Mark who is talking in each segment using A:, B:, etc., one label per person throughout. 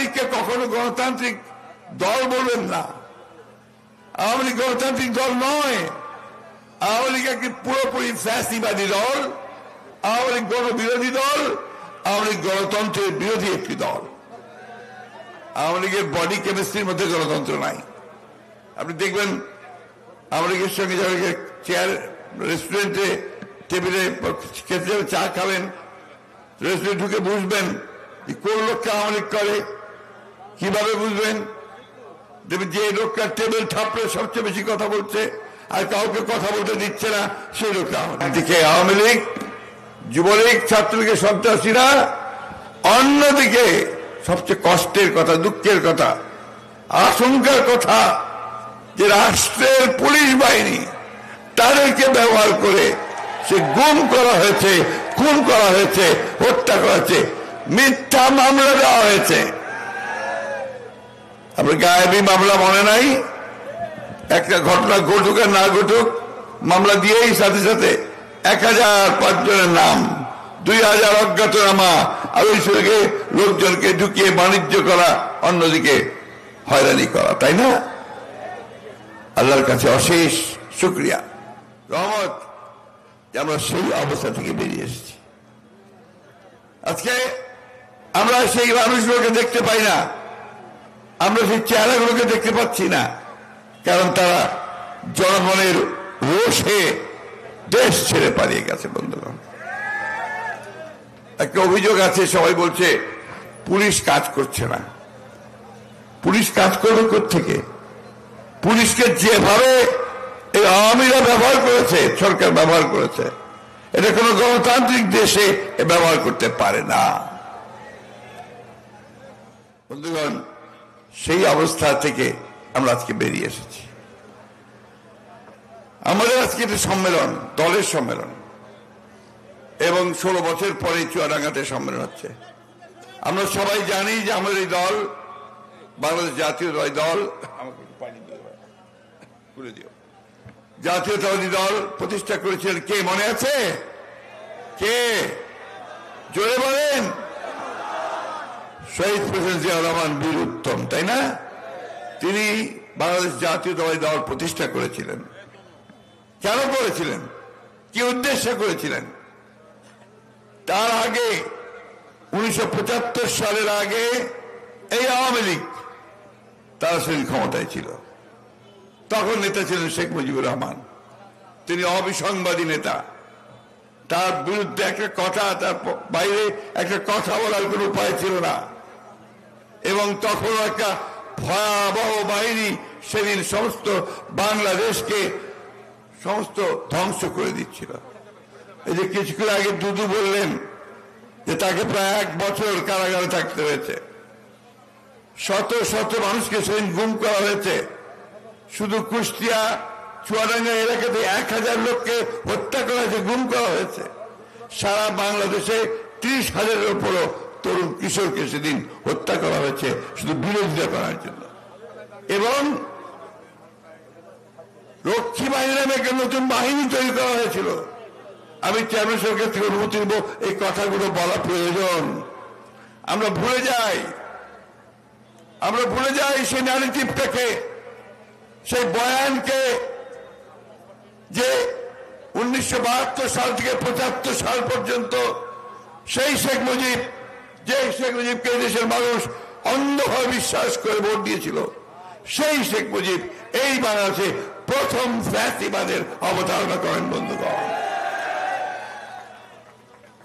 A: লীগকে কখনো গণতান্ত্রিক দল বলবেন না। আওয়ামী লীগ গণতান্ত্রিক দল নয়। আওয়ামী লীগ একটি পুরোপুরি ফ্যাসিবাদী দল। আওয়ামী লীগ গণবিরোধী দল। আওয়ামী লীগ গণতন্ত্রের বিরোধী একটি দল। আওয়ামী লীগের বডি কেমিস্ট্রির মধ্যে গণতন্ত্র নাই। আপনি দেখবেন আওয়ামী লীগের সঙ্গে যারা চেয়ার রেস্টুরেন্টে টেবিলে খেতে যাবে, চা খাবেন, রেস্টুরেন্ট ঢুকে বুঝবেন কোন লোককে আওয়ামী লীগ করে, কিভাবে বুঝবেন? দেখবেন যে লোকটা টেবিল থাপড়ে সবচেয়ে বেশি কথা বলছে আর কাউকে কথা বলতে দিচ্ছে না, সেই লোকটা একদিকে আওয়ামী লীগ, যুবলীগ, ছাত্রলীগের সন্ত্রাসীরা, অন্যদিকে সবচেয়ে কষ্টের কথা, দুঃখের কথা, আশঙ্কার কথা যে রাষ্ট্রের পুলিশ বাহিনী তাদেরকে ব্যবহার করে সে গুম করা হয়েছে, খুন করা হয়েছে, হত্যা করা হয়েছে, মিথ্যা মামলা দেওয়া হয়েছে। আপনার গায়েবী মামলা মনে নাই? একটা ঘটনা ঘটুক আর না ঘটুক, মামলা দিয়েই সাথে সাথে 1005 জনের নাম, 2000 অজ্ঞাতনামা, আর ওই সঙ্গে লোকজনকে ঢুকিয়ে বাণিজ্য করা, অন্যদিকে হয়রানি করা, তাই না? আল্লাহর কাছে অশেষ শুকরিয়া, রহমত যে আমরা সেই অবস্থা থেকে বেরিয়ে এসেছি। আজকে আমরা সেই মানুষগুলোকে দেখতে পাই না, আমরা সেই চেহারাগুলোকে দেখতে পাচ্ছি না, কারণ তারা জনগণের রোষে দেশ ছেড়ে পালিয়ে গেছে। বন্ধুগণ, একটা অভিযোগ আছে, সবাই বলছে পুলিশ কাজ করছে না। পুলিশ কাজ করবে কোত্থেকে? পুলিশকে যেভাবে এই আওয়ামীরা ব্যবহার করেছে, সরকার ব্যবহার করেছে, এটা কোনো গণতান্ত্রিক দেশে ব্যবহার করতে পারে না। বন্ধুগণ, সেই অবস্থা থেকে আমরা আজকে বেরিয়ে এসেছি। আমাদের আজকে একটা সম্মেলন, দলের সম্মেলন, এবং 16 বছর পরে চুয়াডাঙ্গাতে সম্মেলন হচ্ছে। আমরা সবাই জানি যে আমাদের এই দল, বাংলাদেশ জাতীয়তাবাদী দল, আমাকে পানি খুলে দিও, জাতীয়তাবাদী দল প্রতিষ্ঠা করেছিলেন কে মনে আছে? কে? জোরে বলেন। শহীদ প্রেসিডেন্ট জিয়াউর রহমান বীর উত্তম, তাই না? তিনি বাংলাদেশ জাতীয়তাবাদী দল প্রতিষ্ঠা করেছিলেন। কেন করেছিলেন? কি উদ্দেশ্যে করেছিলেন? তার আগে 1975 সালের আগে এই আওয়ামী লীগ তারা সেই ক্ষমতায় ছিল। তখন নেতা ছিলেন শেখ মুজিবুর রহমান। তিনি অবিসংবাদী নেতা। তার বিরুদ্ধে একটা কথা, তার বাইরে একটা কথা বলার কোন উপায় ছিল না। এবং তখন একটা ভয়াবহ বাহিনী সেদিন সমস্ত বাংলাদেশকে সমস্ত ধ্বংস করে দিচ্ছিল। এই যে কিছুক্ষণ আগে দুদু বললেন যে তাকে প্রায় 1 বছর কারাগারে থাকতে হয়েছে, শত শত মানুষকে সেদিন গুম করা হয়েছে। শুধু কুষ্টিয়া চুয়াডাঙ্গা এলাকাতে 1000 লোককে হত্যা করা হয়েছে, গুম করা হয়েছে। সারা বাংলাদেশে 30,000-এর উপরও তরুণ কিশোরকে সেদিন হত্যা করা হয়েছে শুধু বিরোধিতা করার জন্য। এবং রক্ষী বাহিনী নামে একটা নতুন বাহিনী তৈরি করা হয়েছিল। আমি চেয়ারম্যান সরকার থেকে অনুমতি নেব, এই কথাগুলো বলা প্রয়োজন। আমরা ভুলে যাই সেই ন্যারেটিভটাকে, সেই বয়ানকে, যে 1972 সাল থেকে 75 সাল পর্যন্ত সেই শেখ মুজিব, যে শেখ মুজিবকে দেশের মানুষ অন্ধভাবে বিশ্বাস করে ভোট দিয়েছিল, সেই শেখ মুজিব এই বাংলাদেশে প্রথম ফ্যাসিবাদের অবতারণা করেন। বন্ধুগণ,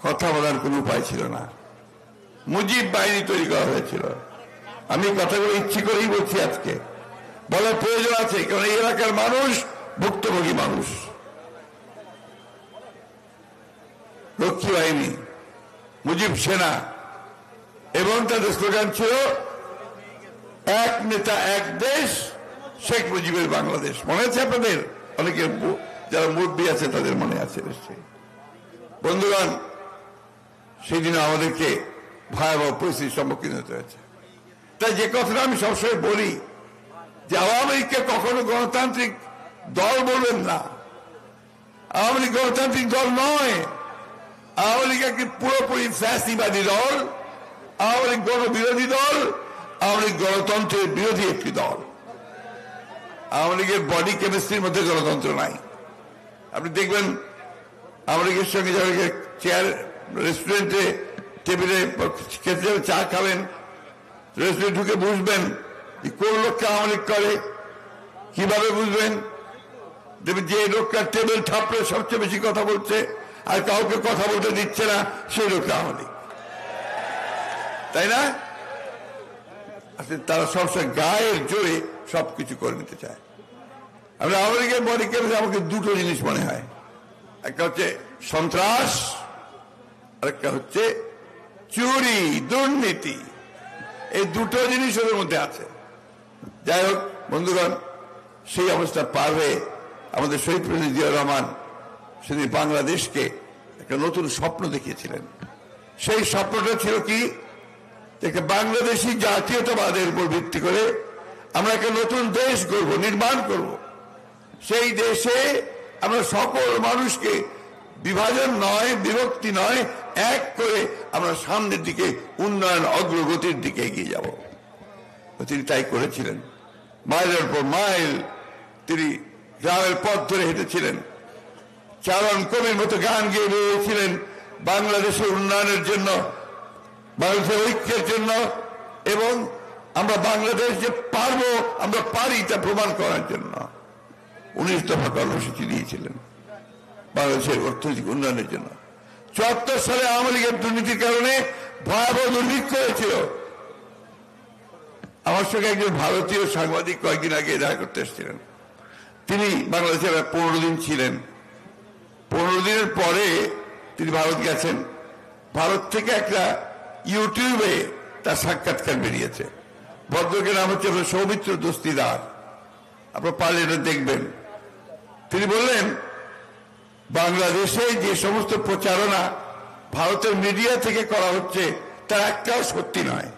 A: কথা বলার কোন উপায় ছিল না, মুজিব বাহিনী তৈরি করা হয়েছিল। আমি কথাগুলো ইচ্ছে করেই বলছি, আজকে বলার প্রয়োজন আছে, কারণ এই এলাকার মানুষ ভুক্তভোগী মানুষ। রক্ষী বাহিনী, মুজিব সেনা, এবং তাদের স্লোগান ছিল এক নেতা এক দেশ, শেখ মুজিবের বাংলাদেশ। মনে আছে আপনাদের? অনেকের যারা মুরব্বী আছে তাদের মনে আছে নিশ্চয়ই। বন্ধুগণ, সেই দিনে আমাদেরকে ভয়াবহ পরিস্থিতির সম্মুখীন হতে হয়েছে। তাই যে কথাটা আমি সবসময় বলি যে আওয়ামী লীগকে কখনো গণতান্ত্রিক দল বলবেন না। আওয়ামী লীগ গণতান্ত্রিক দল নয়। আওয়ামী লীগ একটি পুরোপুরি ফ্যাসিবাদী দল। আওয়ামী লীগ গণবিরোধী দল। আওয়ামী লীগ গণতন্ত্রের বিরোধী একটি দল। আওয়ামী লীগের বডি কেমিস্ট্রির মধ্যে গণতন্ত্র নাই। আপনি দেখবেন আওয়ামী লীগের সঙ্গে যারা চেয়ার রেস্টুরেন্টে টেবিলে খেতে যাবে, চা খাবেন, রেস্টুরেন্ট ঢুকে বুঝবেন কোন লোককে আওয়ামী লীগ করে, কিভাবে বুঝবেন? দেখবেন যে লোকটা টেবিল থাপড়ে সবচেয়ে বেশি কথা বলছে আর কাউকে কথা বলতে দিচ্ছে না, সেই লোকটা আওয়ামী লীগ, তাই না? তারা সবসময় গায়ের জোরে সবকিছু করে নিতে চায়। আমরা আওয়ামী লীগের বডি কেমিস্ট্রি আমাকে দুটো জিনিস মনে হয়, একটা হচ্ছে সন্ত্রাস, আরেকটা হচ্ছে চুরি, দুর্নীতি। এই দুটো জিনিস ওদের মধ্যে আছে। যাই হোক বন্ধুগণ, সেই অবস্থা পার হয়ে আমাদের শহীদ প্রেসিডেন্ট জিয়াউর রহমান সেদিন বাংলাদেশকে একটা নতুন স্বপ্ন দেখিয়েছিলেন। সেই স্বপ্নটা ছিল কি, একটা বাংলাদেশি জাতীয়তাবাদের উপর ভিত্তি করে আমরা একটা নতুন দেশ গড়ব, নির্মাণ করব। সেই দেশে আমরা সকল মানুষকে বিভাজন নয়, বিভক্তি নয়, এক করে আমরা সামনের দিকে উন্নয়ন অগ্রগতির দিকে এগিয়ে যাব। তিনি তাই করেছিলেন। মাইলের পর মাইল তিনি গ্রামের পথ ধরে হেঁটেছিলেন, চারণ কবির মতো গান গেয়ে বেরিয়েছিলেন বাংলাদেশের উন্নয়নের জন্য, বাংলাদেশের ঐক্যের জন্য, এবং আমরা বাংলাদেশ যে পারবো, আমরা পারি তা প্রমাণ করার জন্য 19 দফা কর্মসূচি দিয়েছিলেন বাংলাদেশের অর্থনৈতিক উন্নয়নের জন্য। 74 সালে আওয়ামী লীগের দুর্নীতির কারণে ভয়াবহ দুর্ভিক্ষ হয়েছিল। আমার সঙ্গে একজন ভারতীয় সাংবাদিক কয়েকদিন আগে দেখা করতে এসেছিলেন। তিনি বাংলাদেশে 15 দিন ছিলেন। 15 দিনের পরে তিনি ভারত গেছেন। ভারত থেকে একটা ইউটিউবে তার সাক্ষাৎকার বেরিয়েছে। ভদ্রকের নাম হচ্ছে সৌমিত্র দস্তিদার, আপনারা পারলে এটা দেখবেন। তিনি বললেন, বাংলাদেশে যে সমস্ত প্রচারণা ভারতের মিডিয়া থেকে করা হচ্ছে তার একটাও সত্যি নয়।